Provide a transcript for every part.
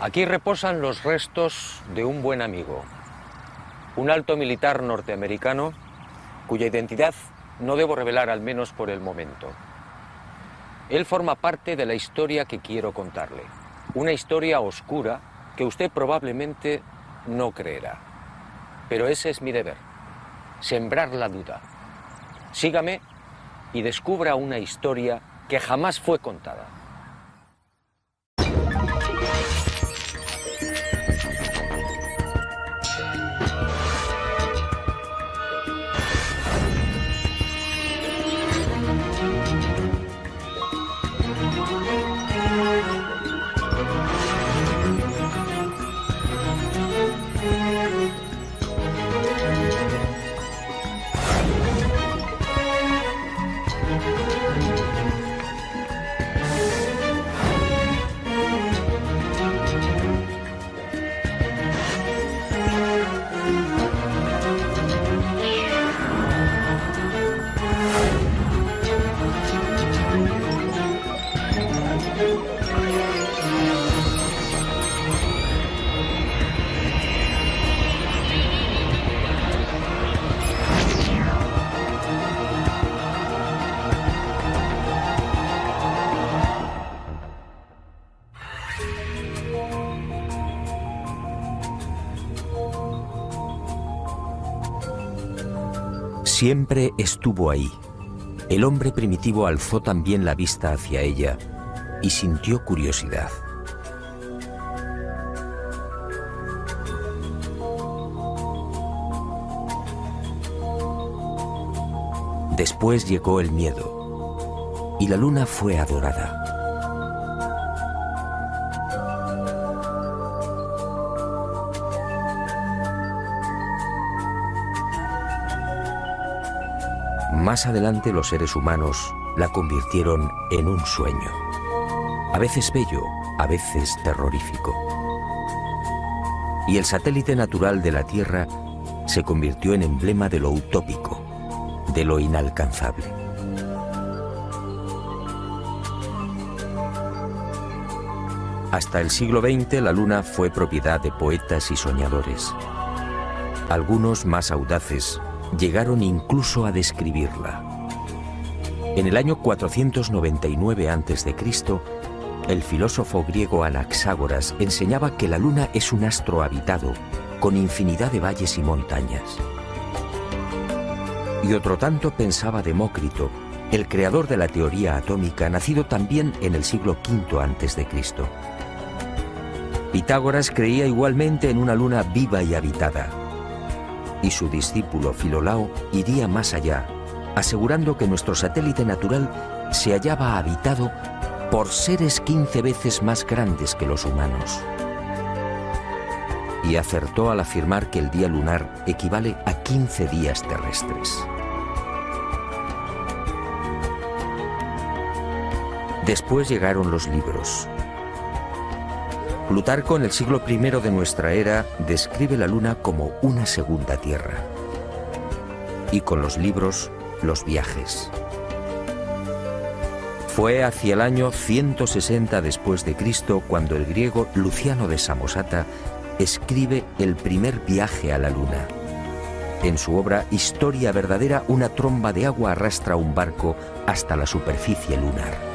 Aquí reposan los restos de un buen amigo, un alto militar norteamericano cuya identidad no debo revelar, al menos por el momento. Él forma parte de la historia que quiero contarle, una historia oscura que usted probablemente no creerá. Pero ese es mi deber, sembrar la duda. Sígame y descubra una historia que jamás fue contada. Siempre estuvo ahí. El hombre primitivo alzó también la vista hacia ella y sintió curiosidad. Después llegó el miedo y la luna fue adorada. Más adelante los seres humanos la convirtieron en un sueño, a veces bello, a veces terrorífico. Y el satélite natural de la Tierra se convirtió en emblema de lo utópico, de lo inalcanzable. Hasta el siglo XX la Luna fue propiedad de poetas y soñadores. Algunos más audaces llegaron incluso a describirla. En el año 499 a.C., el filósofo griego Anaxágoras enseñaba que la Luna es un astro habitado, con infinidad de valles y montañas. Y otro tanto pensaba Demócrito, el creador de la teoría atómica, nacido también en el siglo V a.C. Pitágoras creía igualmente en una luna viva y habitada. Y su discípulo Filolao iría más allá, asegurando que nuestro satélite natural se hallaba habitado por seres 15 veces más grandes que los humanos. Y acertó al afirmar que el día lunar equivale a 15 días terrestres. Después llegaron los libros. Plutarco, en el siglo I de nuestra era, describe la Luna como una segunda Tierra. Y con los libros, los viajes. Fue hacia el año 160 después de Cristo cuando el griego Luciano de Samosata escribe el primer viaje a la Luna. En su obra Historia verdadera, una tromba de agua arrastra un barco hasta la superficie lunar.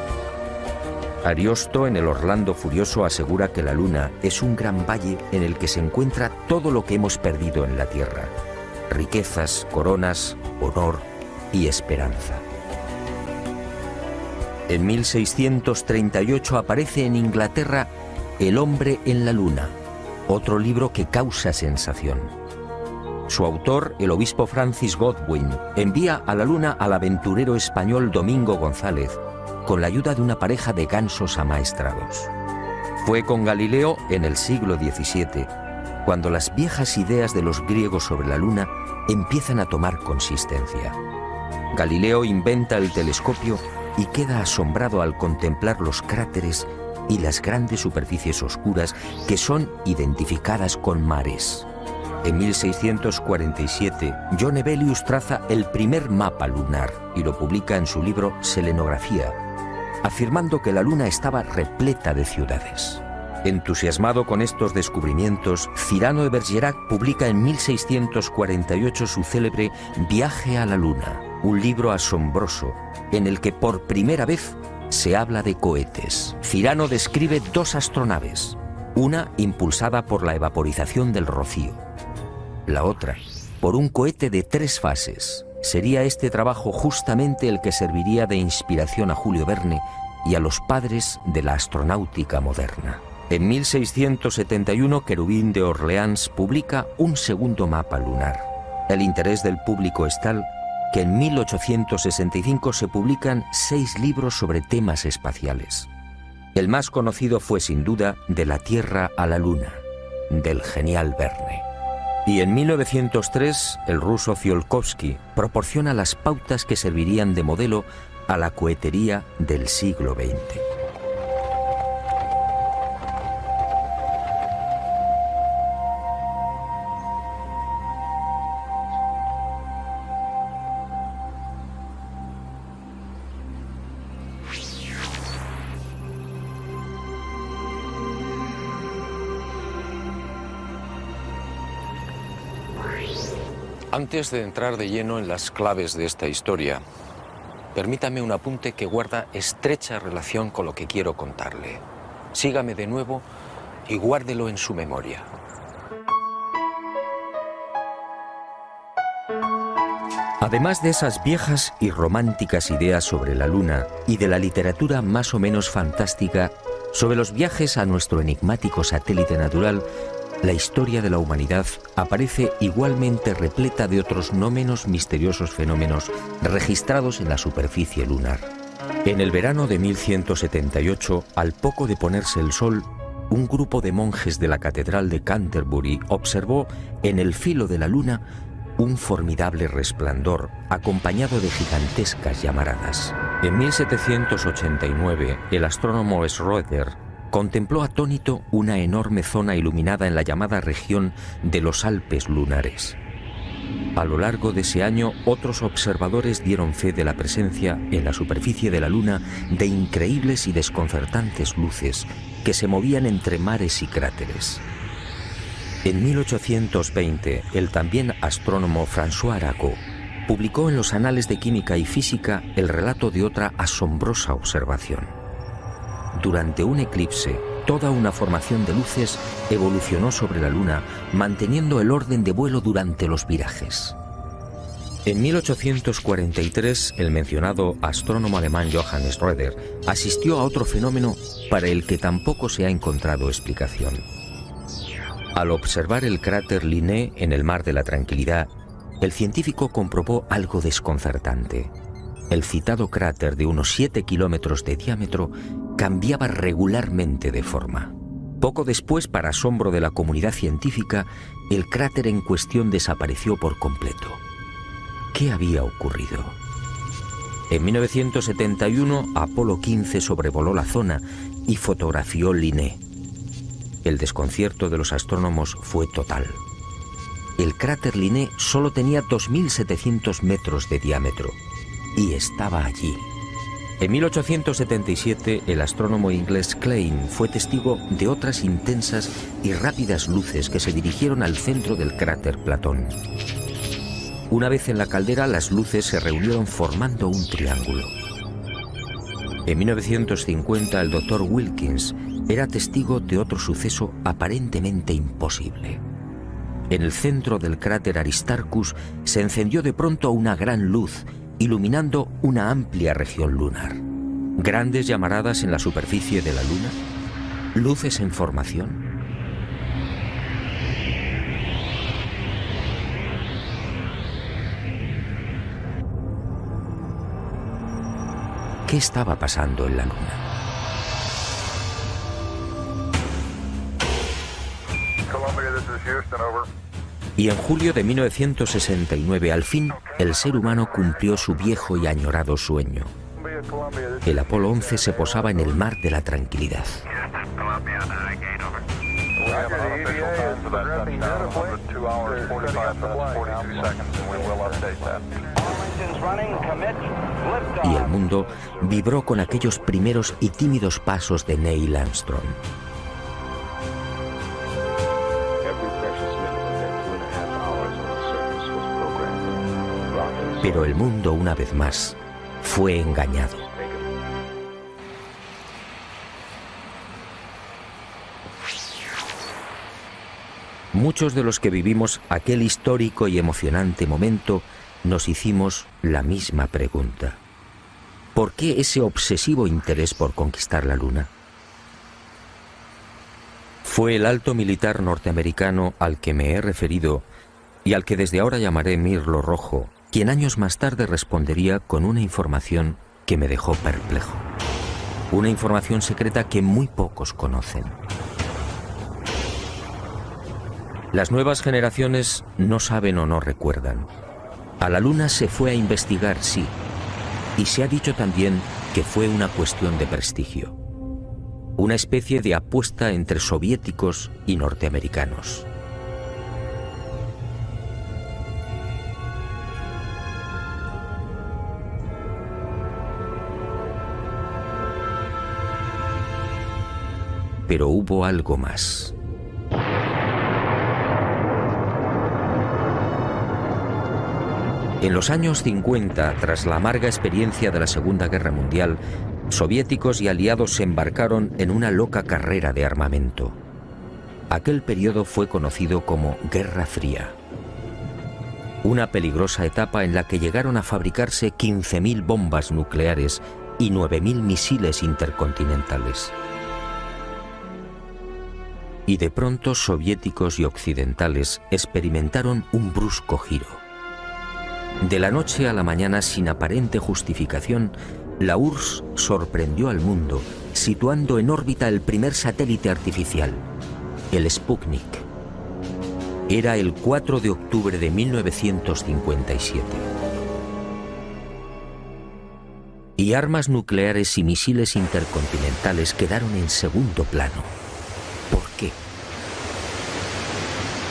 Ariosto, en el Orlando Furioso, asegura que la Luna es un gran valle en el que se encuentra todo lo que hemos perdido en la Tierra: riquezas, coronas, honor y esperanza. En 1638 aparece en Inglaterra El hombre en la Luna, otro libro que causa sensación. Su autor, el obispo Francis Godwin, envía a la Luna al aventurero español Domingo González, con la ayuda de una pareja de gansos amaestrados. Fue con Galileo en el siglo XVII, cuando las viejas ideas de los griegos sobre la Luna empiezan a tomar consistencia. Galileo inventa el telescopio y queda asombrado al contemplar los cráteres y las grandes superficies oscuras que son identificadas con mares. En 1647, John Hevelius traza el primer mapa lunar y lo publica en su libro Selenografía, afirmando que la Luna estaba repleta de ciudades. Entusiasmado con estos descubrimientos, Cyrano de Bergerac publica en 1648 su célebre Viaje a la Luna, un libro asombroso en el que por primera vez se habla de cohetes. Cyrano describe 2 astronaves, una impulsada por la evaporización del rocío, la otra por un cohete de 3 fases. Sería este trabajo justamente el que serviría de inspiración a Julio Verne y a los padres de la astronáutica moderna. En 1671, Querubín de Orleans publica un segundo mapa lunar. El interés del público es tal que en 1865 se publican 6 libros sobre temas espaciales. El más conocido fue sin duda De la Tierra a la Luna, del genial Verne. Y en 1903, el ruso Tsiolkovsky proporciona las pautas que servirían de modelo a la cohetería del siglo XX. Antes de entrar de lleno en las claves de esta historia, permítame un apunte que guarda estrecha relación con lo que quiero contarle. Sígame de nuevo y guárdelo en su memoria. Además de esas viejas y románticas ideas sobre la Luna y de la literatura más o menos fantástica sobre los viajes a nuestro enigmático satélite natural, la historia de la humanidad aparece igualmente repleta de otros no menos misteriosos fenómenos registrados en la superficie lunar. En el verano de 1178, al poco de ponerse el sol, un grupo de monjes de la Catedral de Canterbury observó en el filo de la Luna un formidable resplandor acompañado de gigantescas llamaradas. En 1789, el astrónomo Schroeder contempló atónito una enorme zona iluminada en la llamada región de los Alpes lunares. A lo largo de ese año, otros observadores dieron fe de la presencia en la superficie de la Luna de increíbles y desconcertantes luces que se movían entre mares y cráteres. En 1820, el también astrónomo François Arago publicó en los Anales de Química y Física el relato de otra asombrosa observación. Durante un eclipse, toda una formación de luces evolucionó sobre la Luna, manteniendo el orden de vuelo durante los virajes. En 1843, el mencionado astrónomo alemán Johann Schroeder asistió a otro fenómeno para el que tampoco se ha encontrado explicación. Al observar el cráter Linné en el Mar de la Tranquilidad, el científico comprobó algo desconcertante. El citado cráter de unos 7 kilómetros de diámetro cambiaba regularmente de forma. Poco después, para asombro de la comunidad científica, el cráter en cuestión desapareció por completo. ¿Qué había ocurrido? En 1971, Apolo 15 sobrevoló la zona y fotografió Linné. El desconcierto de los astrónomos fue total. El cráter Linné solo tenía 2.700 metros de diámetro y estaba allí. En 1877, el astrónomo inglés Klein fue testigo de otras intensas y rápidas luces que se dirigieron al centro del cráter Platón. Una vez en la caldera, las luces se reunieron formando un triángulo. En 1950, el Dr. Wilkins era testigo de otro suceso aparentemente imposible. En el centro del cráter Aristarchus se encendió de pronto una gran luz, iluminando una amplia región lunar. Grandes llamaradas en la superficie de la Luna, luces en formación. ¿Qué estaba pasando en la Luna? Y en julio de 1969, al fin, el ser humano cumplió su viejo y añorado sueño. El Apolo 11 se posaba en el Mar de la Tranquilidad. Y el mundo vibró con aquellos primeros y tímidos pasos de Neil Armstrong. Pero el mundo, una vez más, fue engañado. Muchos de los que vivimos aquel histórico y emocionante momento nos hicimos la misma pregunta. ¿Por qué ese obsesivo interés por conquistar la Luna? Fue el alto militar norteamericano al que me he referido y al que desde ahora llamaré Mirlo Rojo, quien años más tarde respondería con una información que me dejó perplejo. Una información secreta que muy pocos conocen. Las nuevas generaciones no saben o no recuerdan. A la Luna se fue a investigar, sí, y se ha dicho también que fue una cuestión de prestigio. Una especie de apuesta entre soviéticos y norteamericanos. Pero hubo algo más. En los años 50, tras la amarga experiencia de la Segunda Guerra Mundial, soviéticos y aliados se embarcaron en una loca carrera de armamento. Aquel periodo fue conocido como Guerra Fría. Una peligrosa etapa en la que llegaron a fabricarse 15.000 bombas nucleares y 9.000 misiles intercontinentales. Y de pronto soviéticos y occidentales experimentaron un brusco giro. De la noche a la mañana, sin aparente justificación, la URSS sorprendió al mundo, situando en órbita el primer satélite artificial, el Sputnik. Era el 4 de octubre de 1957. Y armas nucleares y misiles intercontinentales quedaron en segundo plano. ¿Por qué?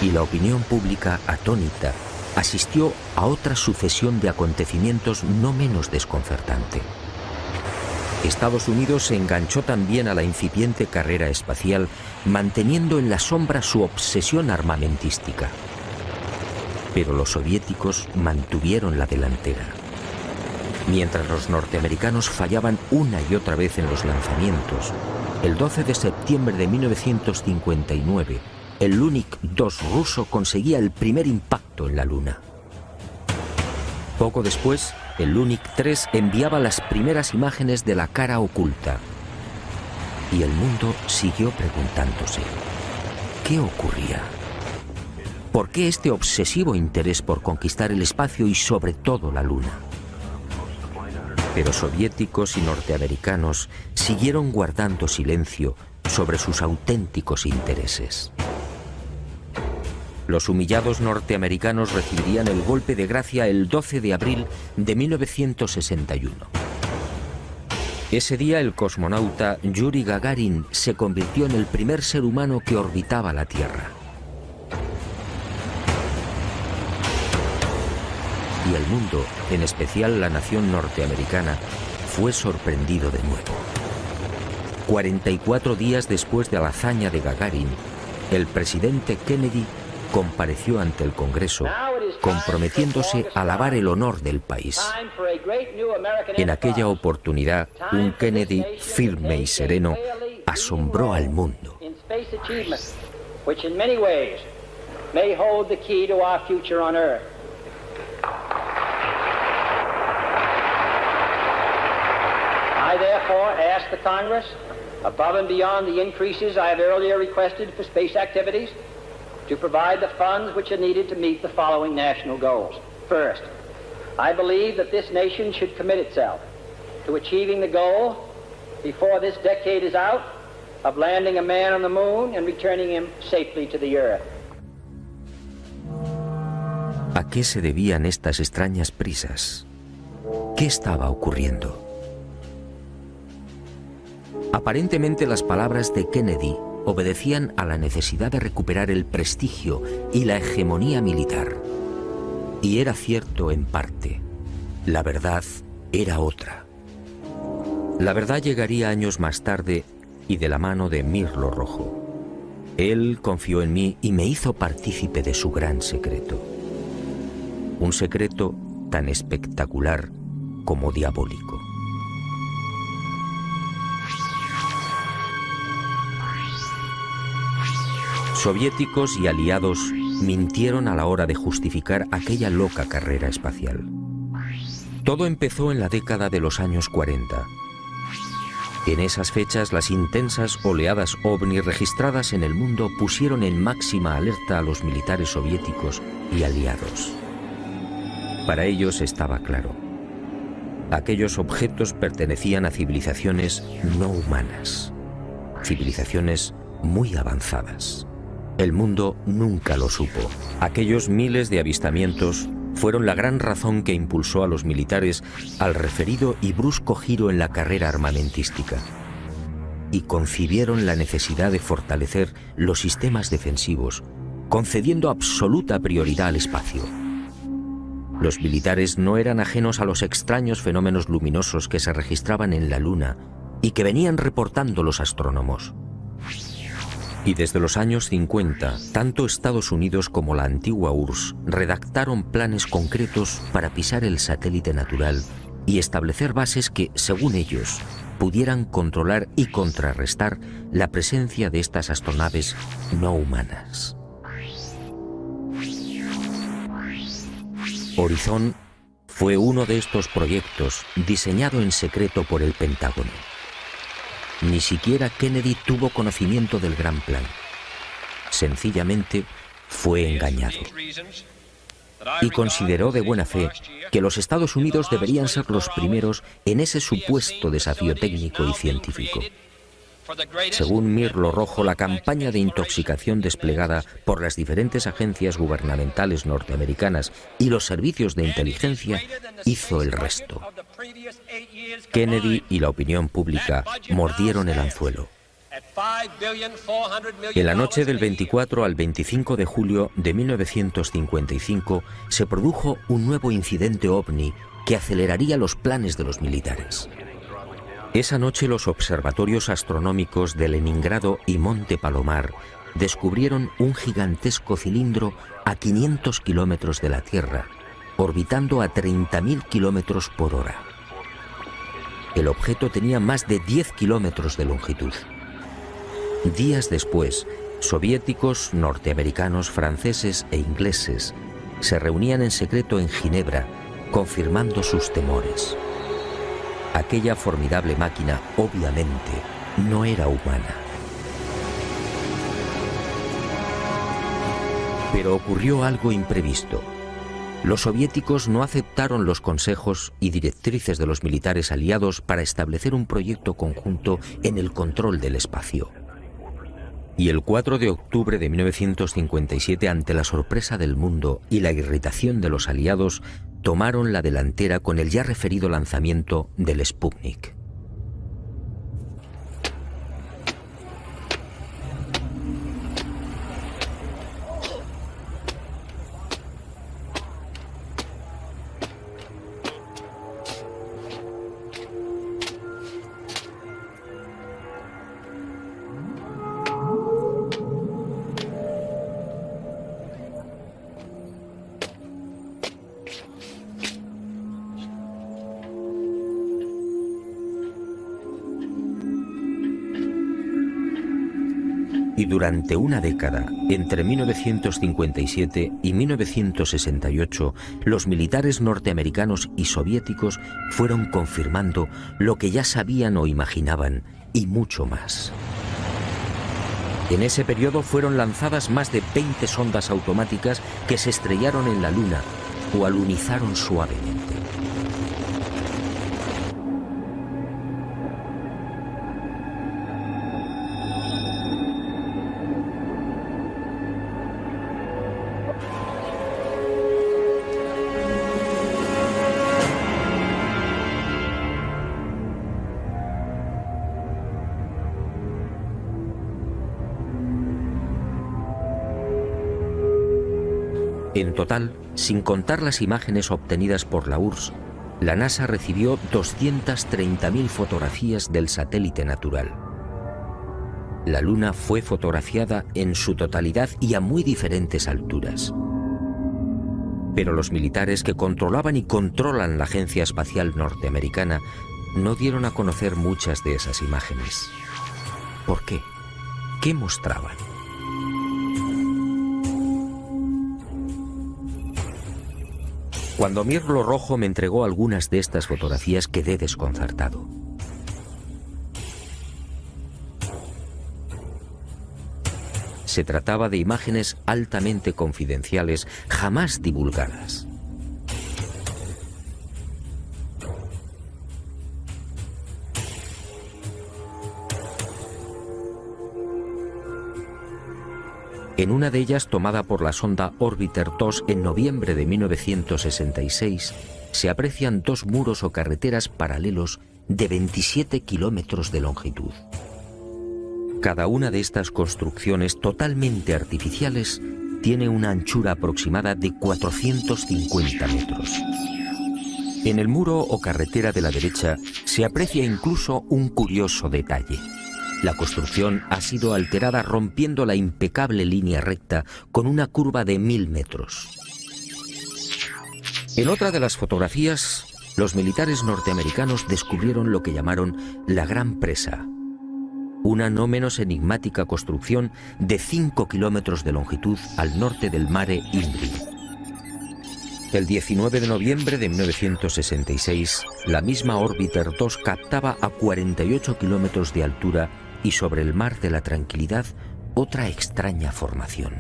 Y la opinión pública, atónita, asistió a otra sucesión de acontecimientos no menos desconcertante. Estados Unidos se enganchó también a la incipiente carrera espacial, manteniendo en la sombra su obsesión armamentística. Pero los soviéticos mantuvieron la delantera. Mientras los norteamericanos fallaban una y otra vez en los lanzamientos, el 12 de septiembre de 1959, el Lunik 2 ruso conseguía el primer impacto en la Luna. Poco después, el Lunik 3 enviaba las primeras imágenes de la cara oculta. Y el mundo siguió preguntándose, ¿qué ocurría? ¿Por qué este obsesivo interés por conquistar el espacio y sobre todo la Luna? Pero soviéticos y norteamericanos siguieron guardando silencio sobre sus auténticos intereses. Los humillados norteamericanos recibirían el golpe de gracia el 12 de abril de 1961. Ese día el cosmonauta Yuri Gagarin se convirtió en el primer ser humano que orbitaba la Tierra. Y el mundo, en especial la nación norteamericana, fue sorprendido de nuevo. 44 días después de la hazaña de Gagarin, el presidente Kennedy compareció ante el Congreso, comprometiéndose a lavar el honor del país. En aquella oportunidad, un Kennedy firme y sereno asombró al mundo. I therefore ask the Congress, above and beyond the increases I have earlier requested for space activities, to provide the funds which are needed to meet the following national goals. First, I believe that this nation should commit itself to achieving the goal, before this decade is out, of landing a man on the moon and returning him safely to the Earth. ¿A qué se debían estas extrañas prisas? ¿Qué estaba ocurriendo? Aparentemente las palabras de Kennedy obedecían a la necesidad de recuperar el prestigio y la hegemonía militar. Y era cierto en parte. La verdad era otra. La verdad llegaría años más tarde y de la mano de Mirlo Rojo. Él confió en mí y me hizo partícipe de su gran secreto. Un secreto tan espectacular como diabólico. Soviéticos y aliados mintieron a la hora de justificar aquella loca carrera espacial. Todo empezó en la década de los años 40. En esas fechas, las intensas oleadas ovni registradas en el mundo pusieron en máxima alerta a los militares soviéticos y aliados. Para ellos estaba claro: aquellos objetos pertenecían a civilizaciones no humanas, civilizaciones muy avanzadas. El mundo nunca lo supo. Aquellos miles de avistamientos fueron la gran razón que impulsó a los militares al referido y brusco giro en la carrera armamentística, y concibieron la necesidad de fortalecer los sistemas defensivos, concediendo absoluta prioridad al espacio. Los militares no eran ajenos a los extraños fenómenos luminosos que se registraban en la Luna y que venían reportando los astrónomos. Y desde los años 50, tanto Estados Unidos como la antigua URSS redactaron planes concretos para pisar el satélite natural y establecer bases que, según ellos, pudieran controlar y contrarrestar la presencia de estas astronaves no humanas. Horizon fue uno de estos proyectos diseñado en secreto por el Pentágono. Ni siquiera Kennedy tuvo conocimiento del gran plan. Sencillamente fue engañado. Y consideró de buena fe que los Estados Unidos deberían ser los primeros en ese supuesto desafío técnico y científico. Según Mirlo Rojo, la campaña de intoxicación desplegada por las diferentes agencias gubernamentales norteamericanas y los servicios de inteligencia hizo el resto. Kennedy y la opinión pública mordieron el anzuelo. En la noche del 24 al 25 de julio de 1955 se produjo un nuevo incidente ovni que aceleraría los planes de los militares. Esa noche los observatorios astronómicos de Leningrado y Monte Palomar descubrieron un gigantesco cilindro a 500 kilómetros de la Tierra, orbitando a 30.000 kilómetros por hora. El objeto tenía más de 10 kilómetros de longitud. Días después, soviéticos, norteamericanos, franceses e ingleses se reunían en secreto en Ginebra, confirmando sus temores. Aquella formidable máquina, obviamente, no era humana. Pero ocurrió algo imprevisto. Los soviéticos no aceptaron los consejos y directrices de los militares aliados para establecer un proyecto conjunto en el control del espacio. Y el 4 de octubre de 1957, ante la sorpresa del mundo y la irritación de los aliados, tomaron la delantera con el ya referido lanzamiento del Sputnik. Y durante una década, entre 1957 y 1968, los militares norteamericanos y soviéticos fueron confirmando lo que ya sabían o imaginaban, y mucho más. En ese periodo fueron lanzadas más de 20 sondas automáticas que se estrellaron en la Luna o alunizaron suavemente. En total, sin contar las imágenes obtenidas por la URSS, la NASA recibió 230.000 fotografías del satélite natural. La Luna fue fotografiada en su totalidad y a muy diferentes alturas. Pero los militares que controlaban y controlan la Agencia Espacial Norteamericana no dieron a conocer muchas de esas imágenes. ¿Por qué? ¿Qué mostraban? Cuando Mirlo Rojo me entregó algunas de estas fotografías, quedé desconcertado. Se trataba de imágenes altamente confidenciales, jamás divulgadas. En una de ellas, tomada por la sonda Orbiter 2 en noviembre de 1966, se aprecian dos muros o carreteras paralelos de 27 kilómetros de longitud. Cada una de estas construcciones totalmente artificiales tiene una anchura aproximada de 450 metros. En el muro o carretera de la derecha se aprecia incluso un curioso detalle. La construcción ha sido alterada rompiendo la impecable línea recta con una curva de 1000 metros. En otra de las fotografías, los militares norteamericanos descubrieron lo que llamaron la Gran Presa, una no menos enigmática construcción de 5 kilómetros de longitud al norte del Mare Imbrium. El 19 de noviembre de 1966, la misma Orbiter 2 captaba a 48 kilómetros de altura y sobre el Mar de la Tranquilidad otra extraña formación.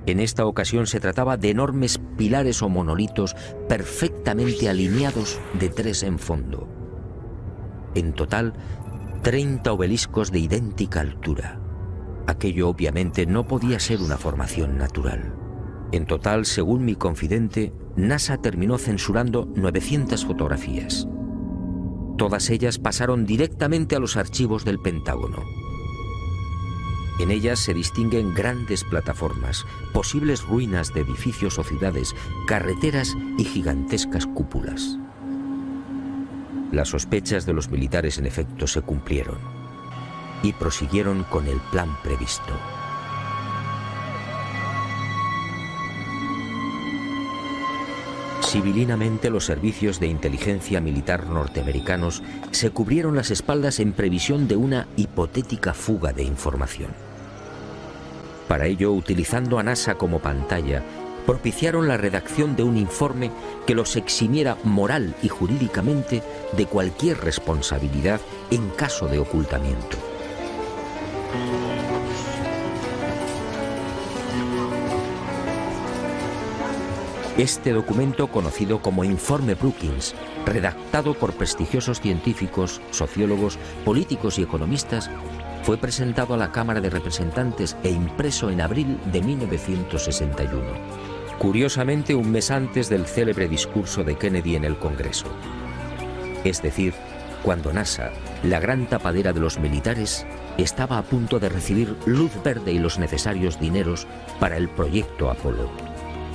En esta ocasión se trataba de enormes pilares o monolitos perfectamente alineados de 3 en fondo. En total, 30 obeliscos de idéntica altura. Aquello obviamente no podía ser una formación natural. En total, según mi confidente, NASA terminó censurando 900 fotografías. Todas ellas pasaron directamente a los archivos del Pentágono. En ellas se distinguen grandes plataformas, posibles ruinas de edificios o ciudades, carreteras y gigantescas cúpulas. Las sospechas de los militares en efecto se cumplieron y prosiguieron con el plan previsto. Civilinamente, los servicios de inteligencia militar norteamericanos se cubrieron las espaldas en previsión de una hipotética fuga de información. Para ello, utilizando a NASA como pantalla, propiciaron la redacción de un informe que los eximiera moral y jurídicamente de cualquier responsabilidad en caso de ocultamiento. Este documento, conocido como Informe Brookings, redactado por prestigiosos científicos, sociólogos, políticos y economistas, fue presentado a la Cámara de Representantes e impreso en abril de 1961. Curiosamente, un mes antes del célebre discurso de Kennedy en el Congreso. Es decir, cuando NASA, la gran tapadera de los militares, estaba a punto de recibir luz verde y los necesarios dineros para el proyecto Apolo.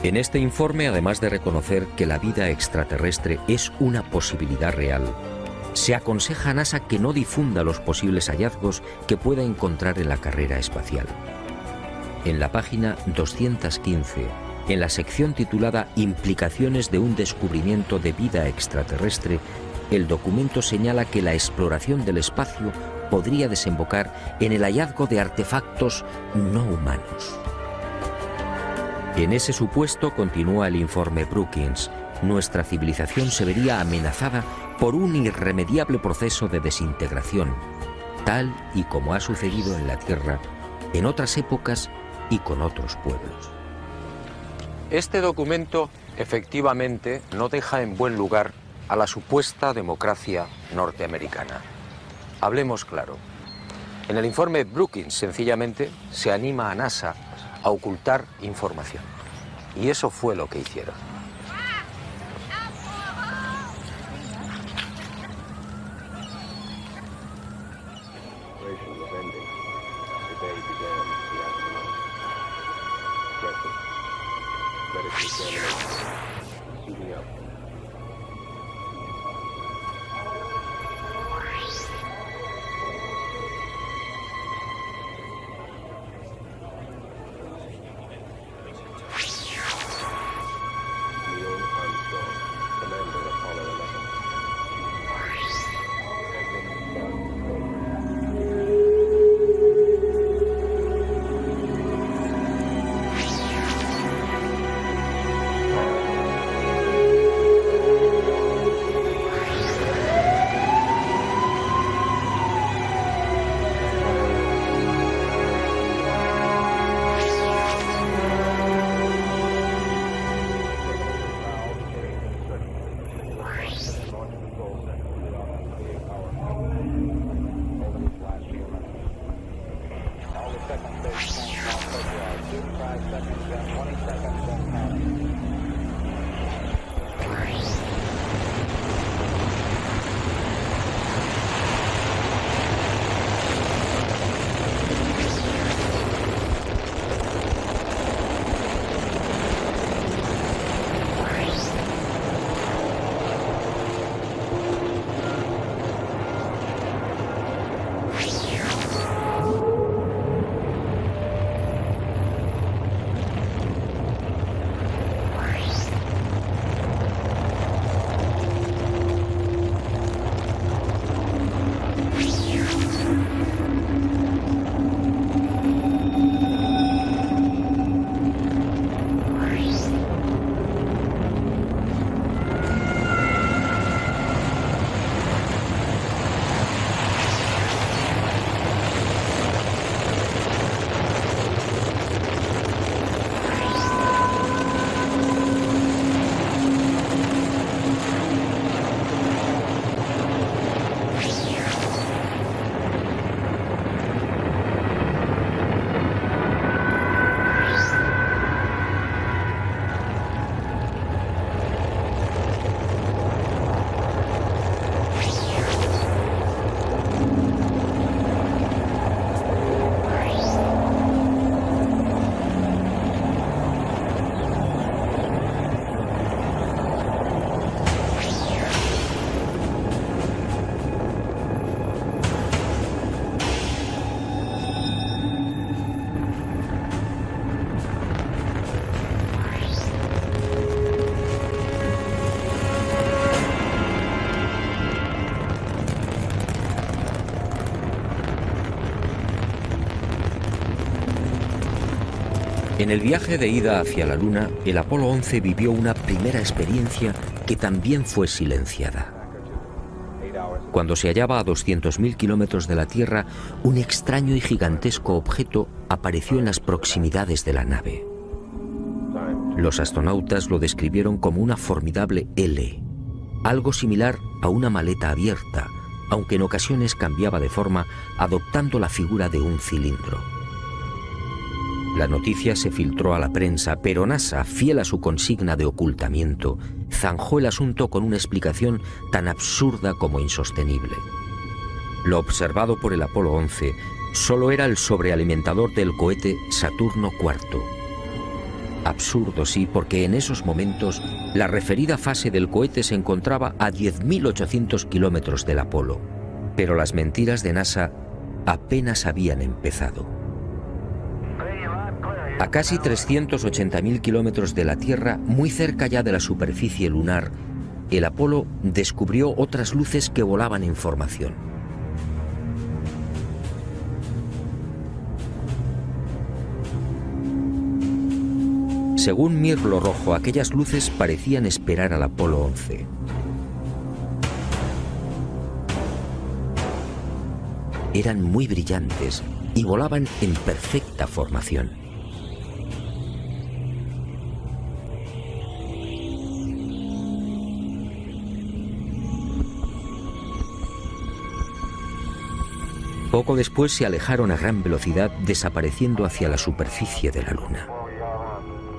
En este informe, además de reconocer que la vida extraterrestre es una posibilidad real, se aconseja a NASA que no difunda los posibles hallazgos que pueda encontrar en la carrera espacial. En la página 215, en la sección titulada Implicaciones de un descubrimiento de vida extraterrestre, el documento señala que la exploración del espacio podría desembocar en el hallazgo de artefactos no humanos. En ese supuesto, continúa el informe Brookings, nuestra civilización se vería amenazada por un irremediable proceso de desintegración, tal y como ha sucedido en la Tierra en otras épocas y con otros pueblos. Este documento efectivamente no deja en buen lugar a la supuesta democracia norteamericana. Hablemos claro. En el informe Brookings, sencillamente, se anima a NASA a ocultar información. Y eso fue lo que hicieron. En el viaje de ida hacia la Luna, el Apolo 11 vivió una primera experiencia que también fue silenciada. Cuando se hallaba a 200.000 kilómetros de la Tierra, un extraño y gigantesco objeto apareció en las proximidades de la nave. Los astronautas lo describieron como una formidable L, algo similar a una maleta abierta, aunque en ocasiones cambiaba de forma, adoptando la figura de un cilindro. La noticia se filtró a la prensa, pero NASA, fiel a su consigna de ocultamiento, zanjó el asunto con una explicación tan absurda como insostenible. Lo observado por el Apolo 11 solo era el sobrealimentador del cohete Saturno IV. Absurdo, sí, porque en esos momentos la referida fase del cohete se encontraba a 10.800 kilómetros del Apolo. Pero las mentiras de NASA apenas habían empezado. A casi 380.000 kilómetros de la Tierra, muy cerca ya de la superficie lunar, el Apolo descubrió otras luces que volaban en formación. Según Mirlo Rojo, aquellas luces parecían esperar al Apolo 11. Eran muy brillantes y volaban en perfecta formación. Poco después se alejaron a gran velocidad, desapareciendo hacia la superficie de la Luna.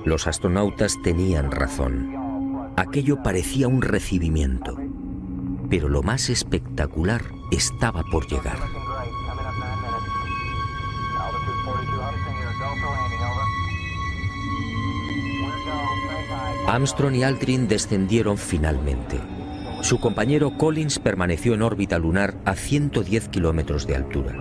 Los astronautas tenían razón. Aquello parecía un recibimiento. Pero lo más espectacular estaba por llegar. Armstrong y Aldrin descendieron finalmente. Su compañero Collins permaneció en órbita lunar a 110 kilómetros de altura.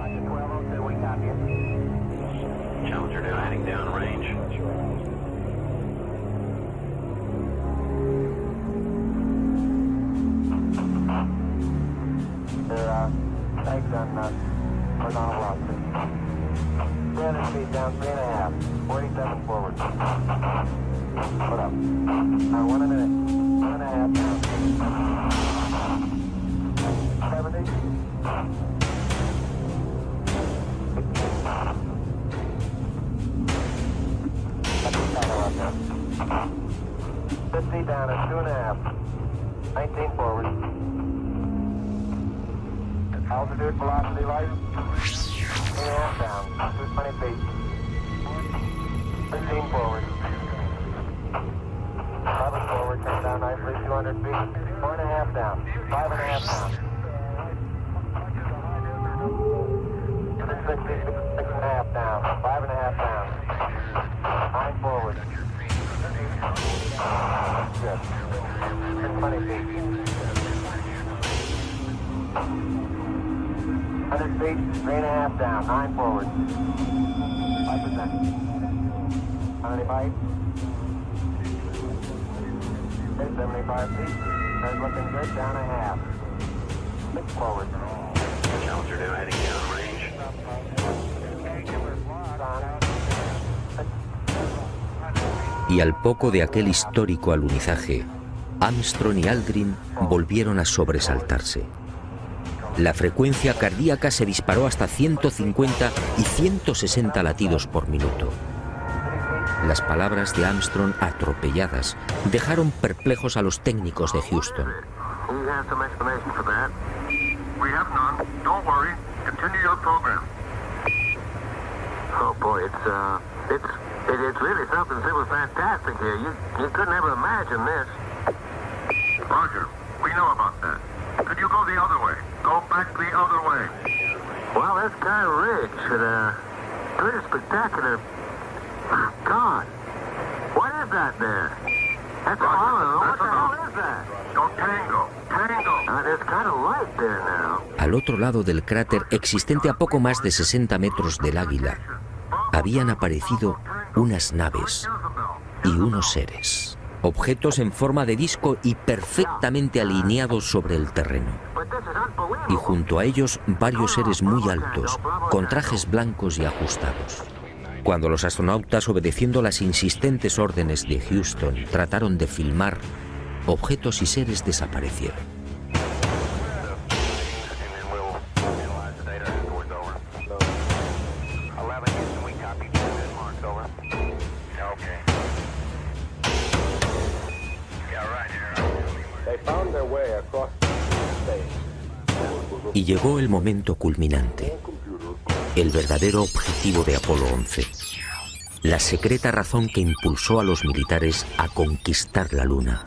Altitude, velocity, light. 3.5 down, 220 feet. 15 forward. 11 forward, come down nicely, 200 feet. 4.5 down, 5.5 down. 260, 6.5 down, 5.5 down. 9 forward. Good. 620 feet. 100 feet, 3.5 down, 9 forward. 5%. 185. 75 feet. That's looking good, down a half. 6 forward. Challenger now heading down range. Y al poco de aquel histórico alunizaje, Armstrong y Aldrin volvieron a sobresaltarse. La frecuencia cardíaca se disparó hasta 150 y 160 latidos por minuto. Las palabras de Armstrong, atropelladas, dejaron perplejos a los técnicos de Houston. Roger, we know about that. Could you go the other way? Go back the other way. Well, that's kind of rich and pretty spectacular. God, what is that there? That's all. What the hell is that? Go tango, tango. There's kind of light there now. Al otro lado del cráter, existente a poco más de 60 metros del Águila, habían aparecido unas naves y unos seres. Objetos en forma de disco y perfectamente alineados sobre el terreno. Y junto a ellos varios seres muy altos, con trajes blancos y ajustados. Cuando los astronautas, obedeciendo las insistentes órdenes de Houston, trataron de filmar, objetos y seres desaparecieron. Y llegó el momento culminante, el verdadero objetivo de Apolo 11, la secreta razón que impulsó a los militares a conquistar la Luna.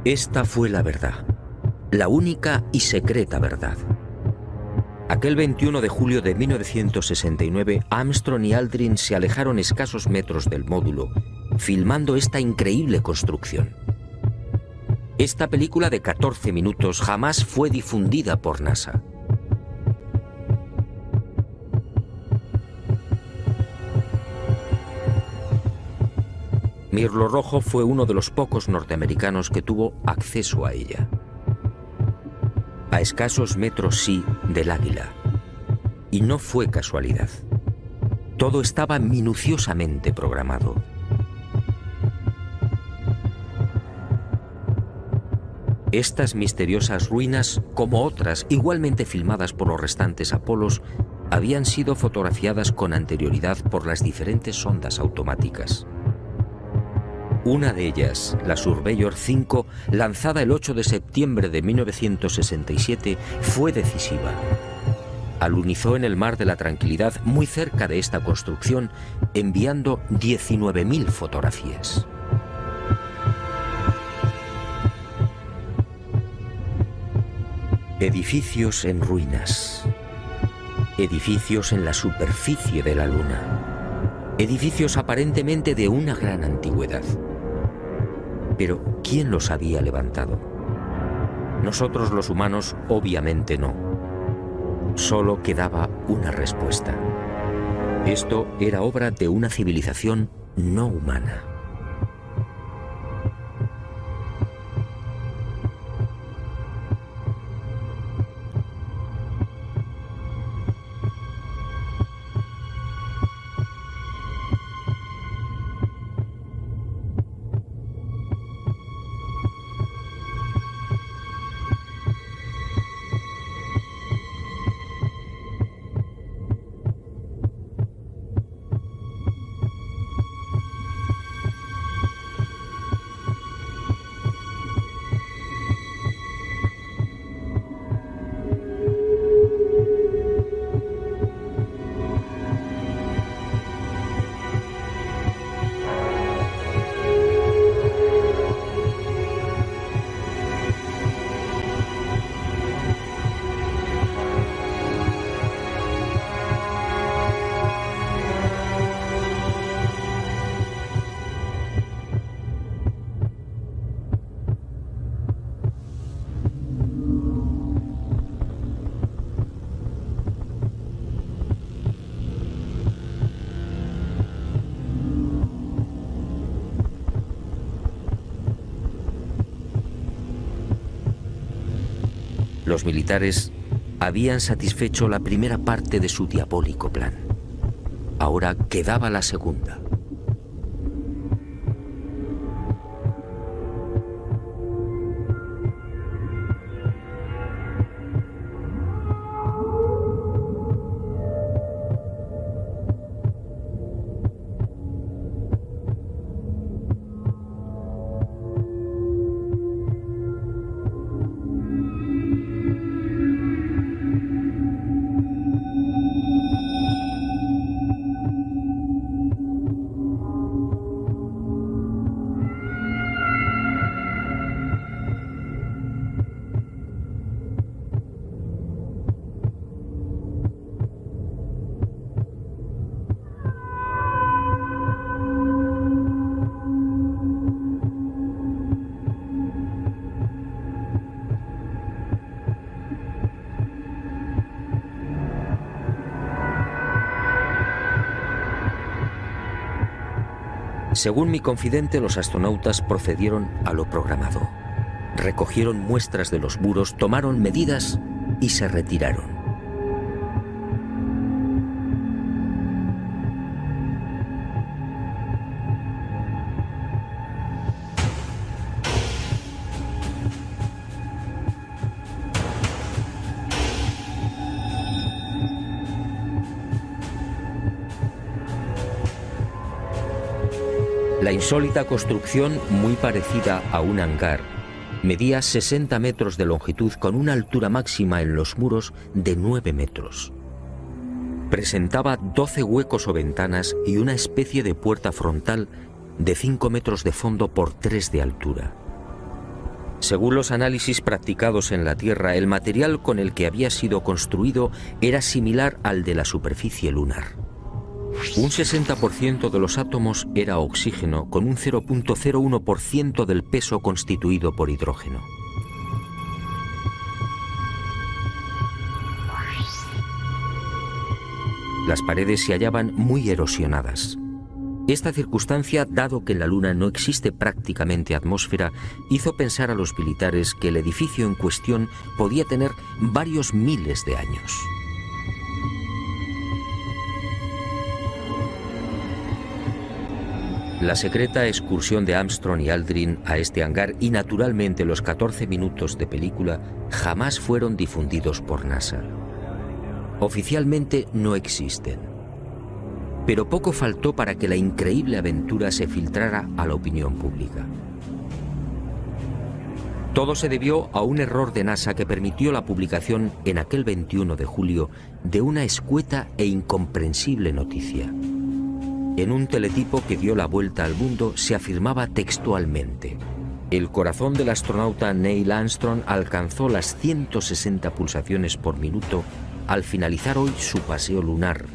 Esta fue la verdad, la única y secreta verdad. Aquel 21 de julio de 1969, Armstrong y Aldrin se alejaron escasos metros del módulo, filmando esta increíble construcción. Esta película de 14 minutos jamás fue difundida por NASA. Mirlo Rojo fue uno de los pocos norteamericanos que tuvo acceso a ella. A escasos metros, sí, del Águila. Y no fue casualidad. Todo estaba minuciosamente programado. Estas misteriosas ruinas, como otras igualmente filmadas por los restantes Apolos, habían sido fotografiadas con anterioridad por las diferentes sondas automáticas. Una de ellas, la Surveyor 5, lanzada el 8 de septiembre de 1967, fue decisiva. Alunizó en el Mar de la Tranquilidad, muy cerca de esta construcción, enviando 19.000 fotografías. Edificios en ruinas. Edificios en la superficie de la Luna. Edificios aparentemente de una gran antigüedad. Pero, ¿quién los había levantado? Nosotros los humanos, obviamente no. Solo quedaba una respuesta. Esto era obra de una civilización no humana. Los militares habían satisfecho la primera parte de su diabólico plan. Ahora quedaba la segunda. Según mi confidente, los astronautas procedieron a lo programado. Recogieron muestras de los muros, tomaron medidas y se retiraron. La insólita construcción, muy parecida a un hangar, medía 60 metros de longitud con una altura máxima en los muros de 9 metros. Presentaba 12 huecos o ventanas y una especie de puerta frontal de 5 metros de fondo por 3 de altura. Según los análisis practicados en la Tierra, el material con el que había sido construido era similar al de la superficie lunar. Un 60% de los átomos era oxígeno, con un 0.01% del peso constituido por hidrógeno. Las paredes se hallaban muy erosionadas. Esta circunstancia, dado que en la Luna no existe prácticamente atmósfera, hizo pensar a los militares que el edificio en cuestión podía tener varios miles de años. La secreta excursión de Armstrong y Aldrin a este hangar y naturalmente los 14 minutos de película jamás fueron difundidos por NASA. Oficialmente no existen. Pero poco faltó para que la increíble aventura se filtrara a la opinión pública. Todo se debió a un error de NASA que permitió la publicación en aquel 21 de julio de una escueta e incomprensible noticia. En un teletipo que dio la vuelta al mundo se afirmaba textualmente: el corazón del astronauta Neil Armstrong alcanzó las 160 pulsaciones por minuto al finalizar hoy su paseo lunar,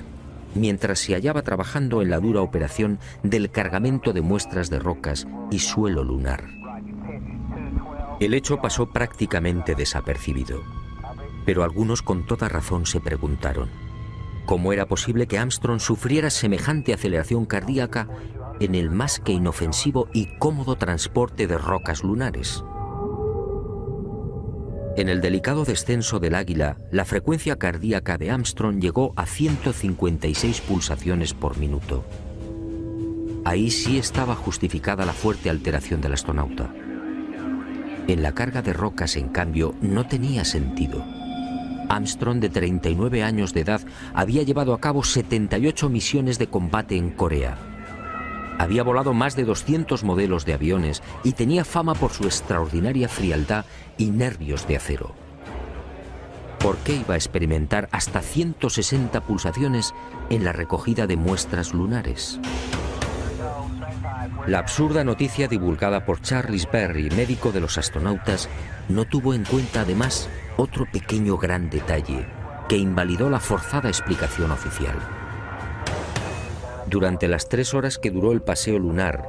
mientras se hallaba trabajando en la dura operación del cargamento de muestras de rocas y suelo lunar. El hecho pasó prácticamente desapercibido, pero algunos con toda razón se preguntaron: ¿cómo era posible que Armstrong sufriera semejante aceleración cardíaca en el más que inofensivo y cómodo transporte de rocas lunares? En el delicado descenso del Águila, la frecuencia cardíaca de Armstrong llegó a 156 pulsaciones por minuto. Ahí sí estaba justificada la fuerte alteración del astronauta. En la carga de rocas, en cambio, no tenía sentido. Armstrong, de 39 años de edad, había llevado a cabo 78 misiones de combate en Corea. Había volado más de 200 modelos de aviones y tenía fama por su extraordinaria frialdad y nervios de acero. ¿Por qué iba a experimentar hasta 160 pulsaciones en la recogida de muestras lunares? La absurda noticia divulgada por Charles Berry, médico de los astronautas, no tuvo en cuenta además otro pequeño gran detalle que invalidó la forzada explicación oficial. Durante las 3 horas que duró el paseo lunar,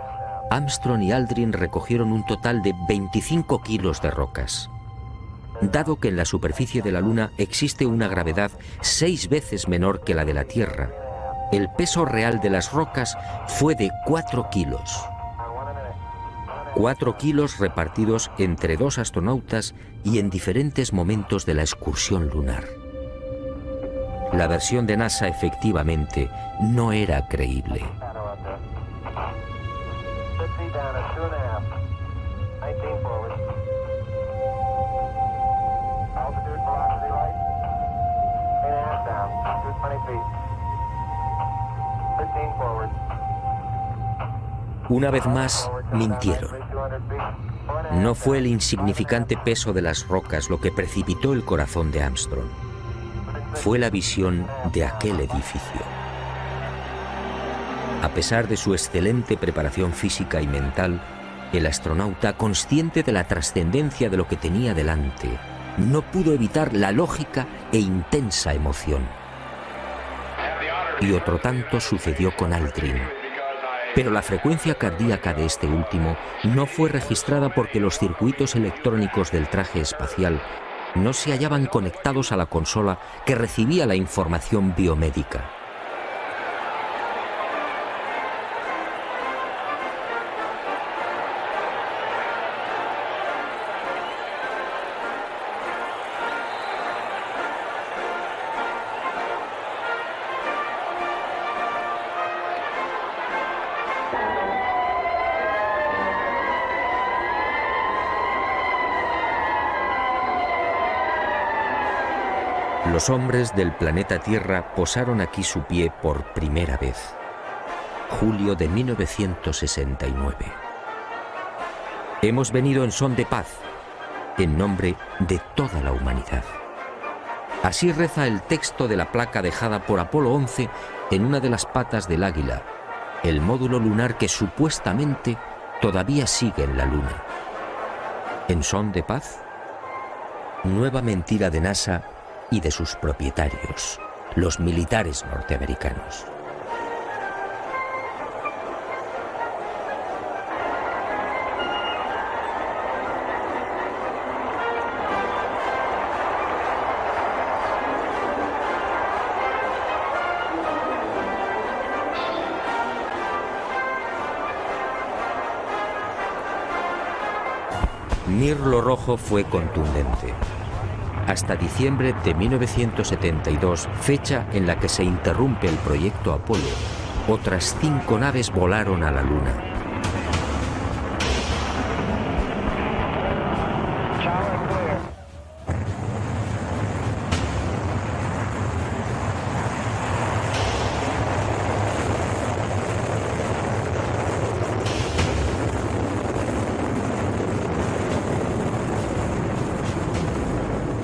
Armstrong y Aldrin recogieron un total de 25 kilos de rocas. Dado que en la superficie de la Luna existe una gravedad 6 veces menor que la de la Tierra, el peso real de las rocas fue de 4 kilos. 4 kilos repartidos entre 2 astronautas y en diferentes momentos de la excursión lunar. La versión de NASA efectivamente no era creíble. Una vez más, mintieron. No fue el insignificante peso de las rocas lo que precipitó el corazón de Armstrong. Fue la visión de aquel edificio. A pesar de su excelente preparación física y mental, el astronauta, consciente de la trascendencia de lo que tenía delante, no pudo evitar la lógica e intensa emoción. Y otro tanto sucedió con Aldrin. Pero la frecuencia cardíaca de este último no fue registrada porque los circuitos electrónicos del traje espacial no se hallaban conectados a la consola que recibía la información biomédica. Los hombres del planeta Tierra posaron aquí su pie por primera vez. Julio de 1969. Hemos venido en son de paz, en nombre de toda la humanidad. Así reza el texto de la placa dejada por Apolo 11 en una de las patas del Águila, el módulo lunar que supuestamente todavía sigue en la Luna. ¿En son de paz? Nueva mentira de NASA y de sus propietarios, los militares norteamericanos. Mirlo Rojo fue contundente. Hasta diciembre de 1972, fecha en la que se interrumpe el proyecto Apolo, otras 5 naves volaron a la Luna.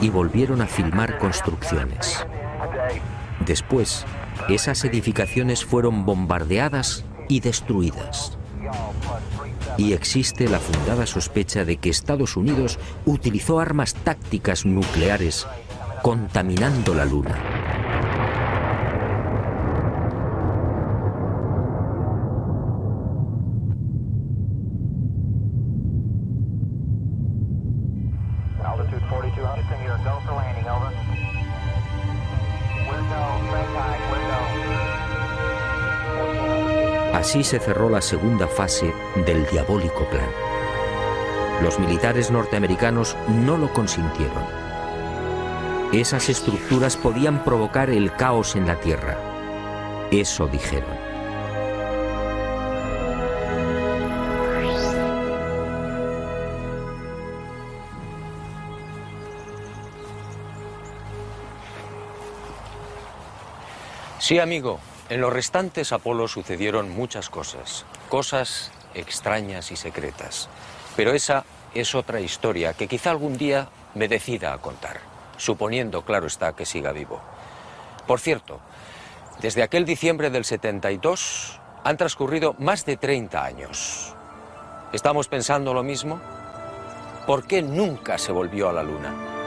Y volvieron a filmar construcciones. Después, esas edificaciones fueron bombardeadas y destruidas. Y existe la fundada sospecha de que Estados Unidos utilizó armas tácticas nucleares contaminando la Luna. Así se cerró la segunda fase del diabólico plan. Los militares norteamericanos no lo consintieron. Esas estructuras podían provocar el caos en la Tierra. Eso dijeron. Sí, amigo. En los restantes Apolo sucedieron muchas cosas. Cosas extrañas y secretas. Pero esa es otra historia que quizá algún día me decida a contar. Suponiendo, claro está, que siga vivo. Por cierto, desde aquel diciembre del 72 han transcurrido más de 30 años. ¿Estamos pensando lo mismo? ¿Por qué nunca se volvió a la Luna?